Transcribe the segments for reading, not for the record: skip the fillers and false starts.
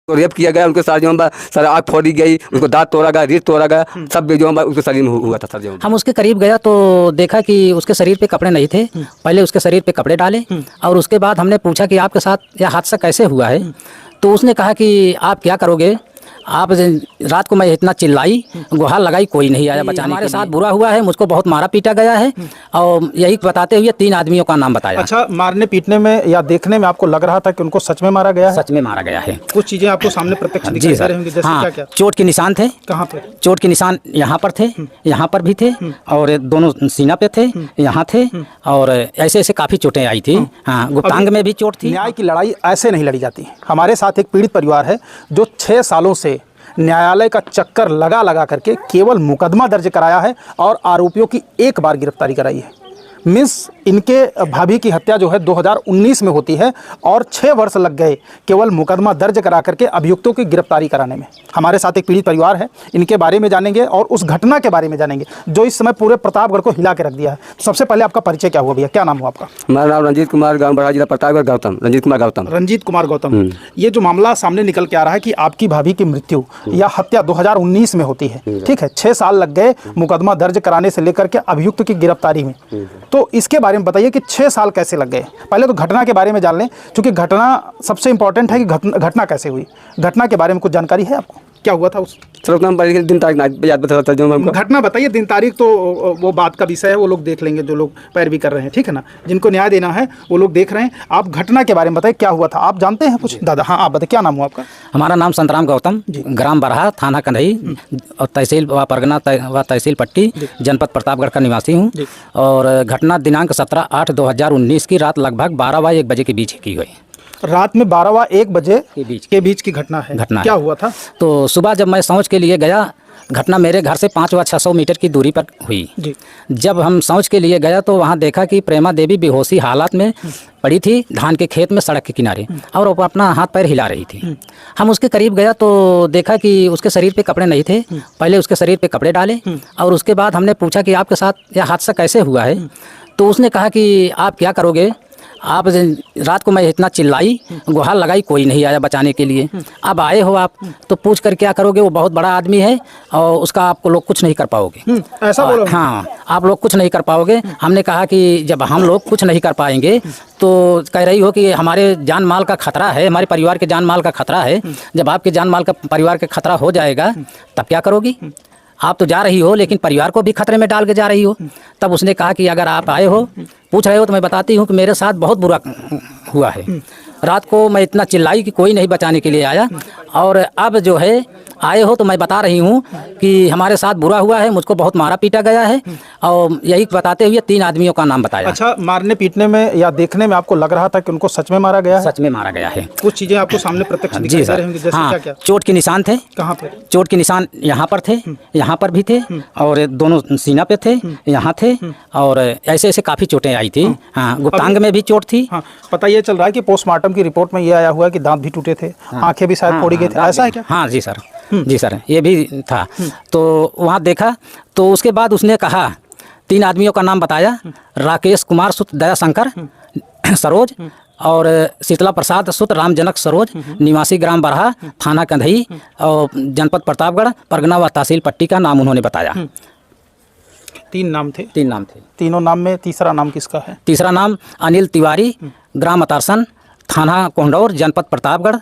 तो रेप किया गया, उनके साथ जो है सर आँख फोड़ी गई, उनको दांत तोड़ा गया, रीढ़ तोड़ा गया, सब जो है उसके शरीर में हुआ था सर। जो हम उसके करीब गया तो देखा कि उसके शरीर पे कपड़े नहीं थे। पहले उसके शरीर पे कपड़े डाले और उसके बाद हमने पूछा कि आपके साथ यह हादसा कैसे हुआ है। तो उसने कहा कि आप क्या करोगे, आप रात को मैं इतना चिल्लाई, गुहार लगाई, कोई नहीं आया बचाने। हमारे साथ बुरा हुआ है, मुझको बहुत मारा पीटा गया है और यही बताते हुए 3 आदमियों का नाम बताया। अच्छा, मारने पीटने में या देखने में आपको लग रहा था कि उनको सच में मारा गया है? सच में मारा गया है। कुछ चीजें आपको सामने प्रत्यक्ष दिखाई जी दे रही होंगी, सर। जैसे हाँ, क्या क्या? चोट के निशान थे। कहाँ पे? चोट के निशान यहाँ पर थे, यहाँ पर भी थे और दोनों सीना पे थे, यहाँ थे और ऐसे ऐसे काफ़ी चोटें आई थी। हाँ, गुप्तांग में भी चोट थी। न्याय की लड़ाई ऐसे नहीं लड़ी जाती। हमारे साथ एक पीड़ित परिवार है जो 6 सालों से न्यायालय का चक्कर लगा लगा करके केवल मुकदमा दर्ज कराया है और आरोपियों की एक बार गिरफ्तारी कराई है। मीन्स इनके भाभी की हत्या जो है 2019 में होती है और 6 वर्ष लग गए केवल मुकदमा दर्ज करा करके अभियुक्तों की गिरफ्तारी कराने में। हमारे साथ एक पीड़ित परिवार है, इनके बारे में जानेंगे और उस घटना के बारे में जानेंगे जो इस समय पूरे प्रतापगढ़ को हिला के रख दिया है। तो सबसे पहले आपका परिचय क्या हुआ भैया, क्या नाम हुआ आपका? हमारा नाम रंजीत कुमार, गाँव बड़ा जिला प्रतापगढ़, गौतम, रंजीत कुमार गौतम। रंजीत कुमार गौतम। ये जो मामला सामने निकल के आ रहा है कि आपकी भाभी की मृत्यु या हत्या 2019 में होती है, ठीक है। 6 साल लग गए मुकदमा दर्ज कराने से लेकर के अभियुक्त की गिरफ्तारी में। तो इसके बारे में बताइए कि 6 साल कैसे लग गए। पहले तो घटना के बारे में जान लें, क्योंकि घटना सबसे इंपॉर्टेंट है कि घटना कैसे हुई। घटना के बारे में कुछ जानकारी है आपको, क्या हुआ था उस? चलो दिन तारीख याद बता जो हमको। घटना बताइए, दिन तारीख तो वो बात का विषय है, वो लोग देख लेंगे जो लोग पैरवी कर रहे हैं, ठीक है ना। जिनको न्याय देना है वो लोग देख रहे हैं। आप घटना के बारे में बताइए, क्या हुआ था, आप जानते हैं कुछ? दादा हाँ, आप बताइए, क्या नाम हुआ आपका? हमारा नाम संतराम गौतम, ग्राम बरहा, थाना कंधई और तहसील व परगना व तहसील पट्टी, जनपद प्रतापगढ़ का निवासी हूँ। और घटना दिनांक 17/8/2019 की रात लगभग 12 व 1 बजे के बीच की हुई। रात में 12 व 1 बजे के बीच की घटना है। क्या हुआ था? तो सुबह जब मैं शौच के लिए गया, घटना मेरे घर से 5 व 600 मीटर की दूरी पर हुई। जब हम शौच के लिए गया तो वहाँ देखा कि प्रेमा देवी बेहोशी हालत में पड़ी थी धान के खेत में सड़क के किनारे और वो अपना हाथ पैर हिला रही थी। हम उसके करीब गया तो देखा कि उसके शरीर पे कपड़े नहीं थे। पहले उसके शरीर पे कपड़े डाले और उसके बाद हमने पूछा कि आपके साथ यह हादसा कैसे हुआ है। तो उसने कहा कि आप क्या करोगे, आप रात को मैं इतना चिल्लाई, गुहार लगाई, कोई नहीं आया बचाने के लिए। अब आए हो आप तो पूछ कर क्या करोगे, वो बहुत बड़ा आदमी है और उसका आपको लोग कुछ नहीं कर पाओगे। ऐसा बोलो? हाँ, आप लोग कुछ नहीं कर पाओगे। हमने कहा कि जब हम लोग कुछ नहीं कर पाएंगे तो कह रही हो कि हमारे जान माल का खतरा है, हमारे परिवार के जान माल का खतरा है। जब आपके जान माल का परिवार का खतरा हो जाएगा तब क्या करोगी? आप तो जा रही हो लेकिन परिवार को भी खतरे में डाल के जा रही हो। तब उसने कहा कि अगर आप आए हो, पूछ रहे हो, तो मैं बताती हूँ कि मेरे साथ बहुत बुरा हुआ है। रात को मैं इतना चिल्लाई कि कोई नहीं बचाने के लिए आया और अब जो है आए हो तो मैं बता रही हूँ कि हमारे साथ बुरा हुआ है, मुझको बहुत मारा पीटा गया है और यही बताते हुए 3 आदमियों का नाम बताया। अच्छा, मारने पीटने में या देखने में आपको लग रहा था कि उनको सच में मारा गया है? सच में मारा गया है। कुछ चीजें आपको सामने प्रत्यक्ष दिखाई दे रही होंगी, जैसे क्या क्या? चोट के निशान थे। कहाँ पे? चोट के निशान यहाँ पर थे, यहाँ पर भी थे और दोनों सीना पे थे, यहाँ थे और ऐसे ऐसे काफ़ी चोटें आई थी। हाँ, गुप्तांग में भी चोट थी। हाँ, पता ये चल रहा है कि पोस्टमार्टम की रिपोर्ट में ये आया हुआ है कि दांत भी टूटे थे, आंखें भी शायद फोड़ी गई थी, ऐसा है क्या? हाँ जी सर, जी सर, ये भी था। तो वहाँ देखा तो उसके बाद उसने कहा, 3 आदमियों का नाम बताया, राकेश कुमार सुत दयाशंकर सरोज और शीतला प्रसाद सुत रामजनक सरोज, निवासी ग्राम बरहा, थाना कंधई और जनपद प्रतापगढ़, परगना व तहसील पट्टी का नाम उन्होंने बताया। 3 नाम थे? 3 नाम थे। तीनों नाम में तीसरा नाम किसका है? तीसरा नाम अनिल तिवारी, ग्राम अतारसन, थाना कोंडौर, जनपद प्रतापगढ़,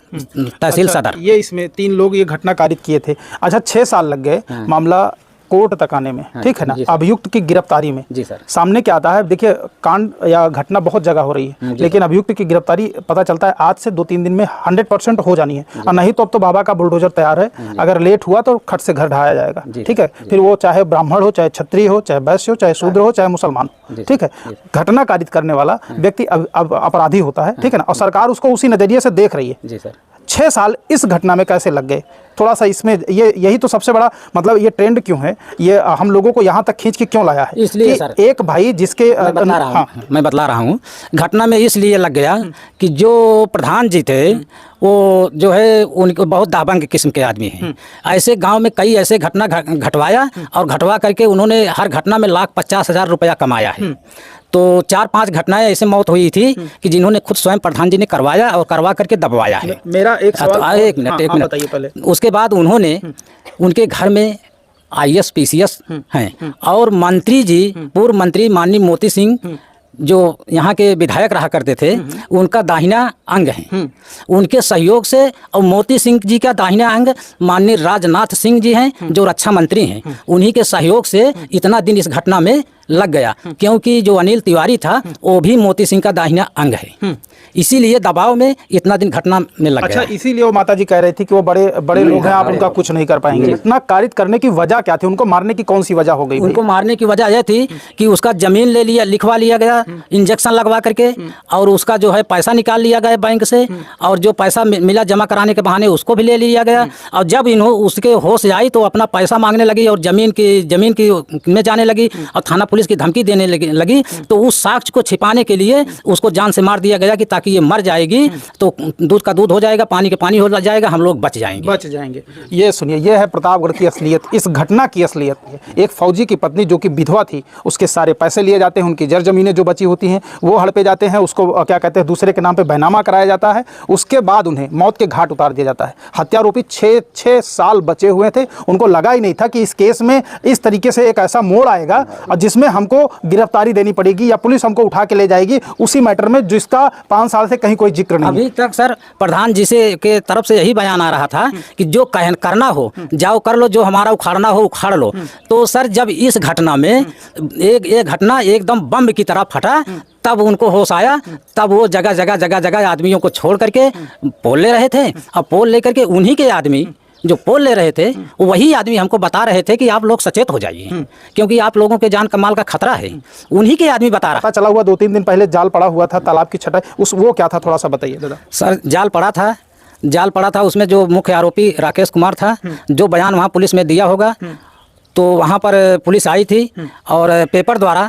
तहसील सदर। ये इसमें 3 लोग ये घटना कारित किए थे। अच्छा, 6 साल लग गए मामला कोर्ट तक आने में, ठीक है ना, अभियुक्त की गिरफ्तारी में। जी सर। सामने क्या आता है, देखिए कांड या घटना बहुत जगह हो रही है, लेकिन अभियुक्त की गिरफ्तारी पता चलता है आज से 2-3 दिन में 100% हो जानी है, और नहीं तो अब तो बाबा का बुलडोजर तैयार है। अगर लेट हुआ तो खट से घर ढाया जाएगा, ठीक है। फिर वो चाहे ब्राह्मण हो, चाहे क्षत्रिय हो, चाहे वैश्य हो, चाहे शूद्र हो, चाहे मुसलमान हो, ठीक है। घटना कारित करने वाला व्यक्ति अपराधी होता है, ठीक है ना, और सरकार उसको उसी नजरिए से देख रही है। जी सर। 6 साल इस घटना में कैसे लग गए, थोड़ा सा इसमें यही तो सबसे बड़ा मतलब ये ट्रेंड क्यों है, ये हम लोगों को यहाँ तक खींच के क्यों लाया है? इसलिए सर, एक भाई जिसके मैं बतला रहा हूँ घटना में इसलिए लग गया कि जो प्रधान जी थे वो जो है उनको बहुत दाबंग किस्म के आदमी हैं। ऐसे गांव में कई ऐसे घटना घटवाया और घटवा करके उन्होंने हर घटना में 1,50,000 रुपया कमाया है। तो 4-5 घटनाएं ऐसे मौत हुई थी कि जिन्होंने खुद स्वयं प्रधान जी ने करवाया और करवा करके दबवाया है। मेरा एक सवाल, एक मिनट बताइए पहले। उसके बाद उन्होंने उनके घर में IAS PCS हैं और मंत्री जी, पूर्व मंत्री माननीय मोती सिंह जो यहाँ के विधायक रहा करते थे, उनका दाहिना अंग है। उनके सहयोग से, और मोती सिंह जी का दाहिना अंग माननीय राजनाथ सिंह जी हैं जो रक्षा मंत्री हैं, उन्हीं के सहयोग से इतना दिन इस घटना में लग गया, क्योंकि जो अनिल तिवारी था वो भी मोती सिंह का दाहिना अंग है, इसीलिए दबाव में इतना दिन घटना में लग गया। अच्छा, इसीलिए वो माता जी कह रही थी कि वो बड़े बड़े लोग हैं, आप उनका कुछ नहीं कर पाएंगे। इतना कारित करने की वजह क्या थी? उनको मारने की कौन सी वजह हो गई? उनको मारने की वजह यह थी कि उसका जमीन ले लिया, लिखवा लिया गया इंजेक्शन लगवा करके, और उसका जो है पैसा निकाल लिया गया बैंक से, और जो पैसा मिला जमा कराने के बहाने उसको भी ले लिया गया। और जब उसके होश आई तो अपना पैसा मांगने लगी और जमीन की में जाने लगी और थाना पुलिस की धमकी देने लगी। तो उस साक्ष्य को छिपाने के लिए उसको जान से मार दिया गया कि ताकि ये मर जाएगी तो दूध का दूध हो जाएगा, पानी के पानी हो जाएगा, हम लोग बच जाएंगे। ये सुनिए, ये है प्रतापगढ़ की असलियत, इस घटना की असलियत। एक फौजी की पत्नी जो कि विधवा थी, उसके सारे पैसे लिए जाते हैं, उनकी जर जमीनें जो बची होती हैं वो हड़पे जाते हैं, उसको क्या कहते हैं, दूसरे के नाम पे बैनामा कराया जाता है। उसके बाद उन्हें मौत के घाट उतार दिया जाता है। हत्यारोपी 6 साल बचे हुए थे, उनको लगा ही नहीं था कि इस केस में इस तरीके से एक ऐसा मोड़ आएगा और जिसमें हमको गिरफ्तारी देनी पड़ेगी या पुलिस हमको उठा के ले जाएगी, उसी मैटर में जिसका 5 साल से कहीं कोई जिक्र नहीं। अभी तक सर प्रधान जी से के तरफ से यही बयान आ रहा था कि जो करना हो जाओ कर लो, जो हमारा उखाड़ना हो उखाड़ लो। तो सर जब इस घटना में एक घटना एकदम बम की तरह फटा, तब उनको होश आया, तब वो जगह आदमियों को छोड़ करके पोल ले रहे थे। और पोल लेकर के उन्हीं के आदमी जो पोल ले रहे थे, वही आदमी हमको बता रहे थे कि आप लोग सचेत हो जाइए, क्योंकि आप लोगों के जान कमाल का खतरा है। उन्हीं के आदमी बता रहा। चला हुआ 2-3 दिन पहले जाल पड़ा हुआ था तालाब की छटाई, वो क्या था, थोड़ा सा बताइए दादा। सर जाल पड़ा था, उसमें जो मुख्य आरोपी राकेश कुमार था, जो बयान वहाँ पुलिस में दिया होगा, तो वहाँ पर पुलिस आई थी और पेपर द्वारा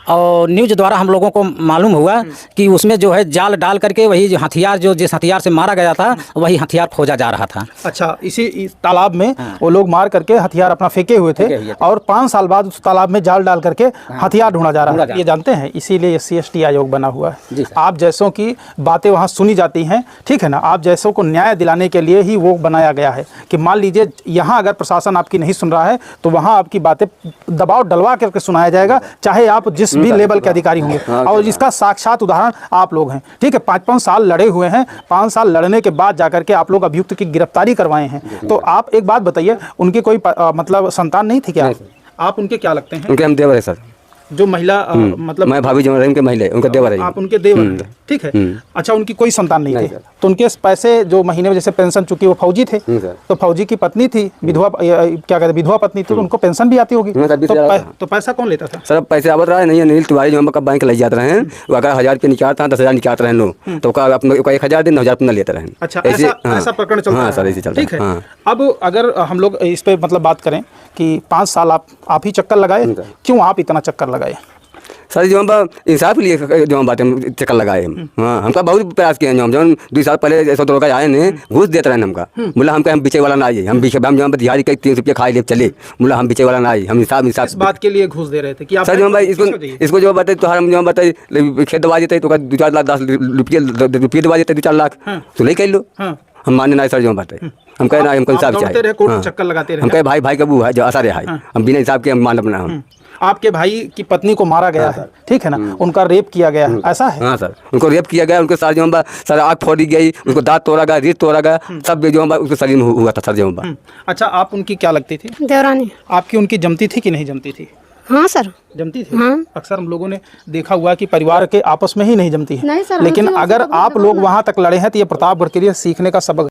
और न्यूज़ द्वारा हम लोगों को मालूम हुआ कि उसमें जो है जाल डाल करके वही जो हथियार, जिस हथियार से मारा गया था, वही हथियार खोजा जा रहा था। अच्छा, इस तालाब में वो लोग मार करके हथियार अपना फेंके हुए थे और 5 साल बाद उस तालाब में जाल डाल करके हथियार ढूंढा जा रहा है। ये जानते हैं, इसीलिए SC/ST आयोग बना हुआ है। आप जैसों की बातें वहाँ सुनी जाती हैं, ठीक है ना। आप जैसों को न्याय दिलाने के लिए ही वो बनाया गया है कि मान लीजिए यहाँ अगर प्रशासन आपकी नहीं सुन रहा है तो वहाँ आपकी बातें दबाव डलवा करके सुनाया जाएगा, चाहे आप जिस भी लेवल के अधिकारी होंगे। और इसका साक्षात उदाहरण आप लोग हैं, ठीक है। 5-5 साल लड़े हुए हैं, 5 साल लड़ने के बाद जाकर के आप लोग अभियुक्त की गिरफ्तारी करवाए हैं। तो आप एक बात बताइए, उनकी कोई मतलब संतान नहीं थी क्या? आप उनके क्या लगते हैं? उनके हम देवर है सर। जो महिला मतलब मैं भाभी जो उनके महिला उनका देवर है। आप उनके देवर हैं, ठीक है। अच्छा, उनकी कोई संतान नहीं थी, तो उनके पैसे जो महीने में जैसे पेंशन चुकी, वो फौजी थे, तो फौजी की पत्नी थी, विधवा क्या कहते, विधवा पत्नी थी, तो उनको पेंशन भी आती होगी। तो पैसा कौन लेता था? सर पैसे आवत रहा है नहीं, अनिल तिवारी जो हम बैंक ले जाते रहे, वो अगर 1000 रुपये निकालता 10,000 निकालते रहे लोग, तो अपना 1000 दिन 1000 अपना लेते रहे। अच्छा, ऐसा प्रकरण चलता है सर, ऐसे चलता है, ठीक है। अब अगर हम लोग इस पे मतलब बात करें कि 5 साल आप ही चक्कर लगाए, क्यों आप इतना चक्कर लगाए? सर जो हम इंसाफ के लिए जो हम बातें चक्कर लगाए हम, हाँ हमका बहुत प्रयास किए हैं। जो 2 साल पहले ऐसा तो आए ने घूस देते रहे हमका, बोला हम बीचे वाला ना आइए, हम जो दिहाड़ी के 3 रुपये खाए ले चले, बोला हम बीचे वाला ना आइए, हम इंसाफ इस बात के लिए घूस दे रहे थे कि आप सर जो भाई इसको जो बताए तो हम जो बताए खेत दबा देते तो 2-4 लाख 10 रुपये दबा देते 2-4 लाख, तो नहीं कर लो। हम माने ना सर जो बताए, हम कहे ना हमको इंसाफ चाहिए, चक्कर लगाते रहे। हम कहे भाई का बू है जो आसारे है, हम बिना हिसाब के हम मान अपना। हम आपके भाई की पत्नी को मारा गया है, ठीक है ना, उनका रेप किया गया है, ऐसा है? हाँ सर, उनको रेप किया गया, उनके साथ जो सर आँख फोड़ी गई, उनको दांत तोड़ा गया, रीढ़ तोड़ा गया, सब जो उसके शरीर में हुआ था सर जो। अच्छा, आप उनकी क्या लगती थी? देवरानी। आपकी उनकी जमती थी कि नहीं जमती थी? हाँ सर, जमती थी। अक्सर हम लोगों ने देखा हुआ कि परिवार के आपस में ही नहीं जमती है, लेकिन अगर आप लोग वहाँ तक लड़े हैं तो ये प्रतापगढ़ के लिए सीखने का सबक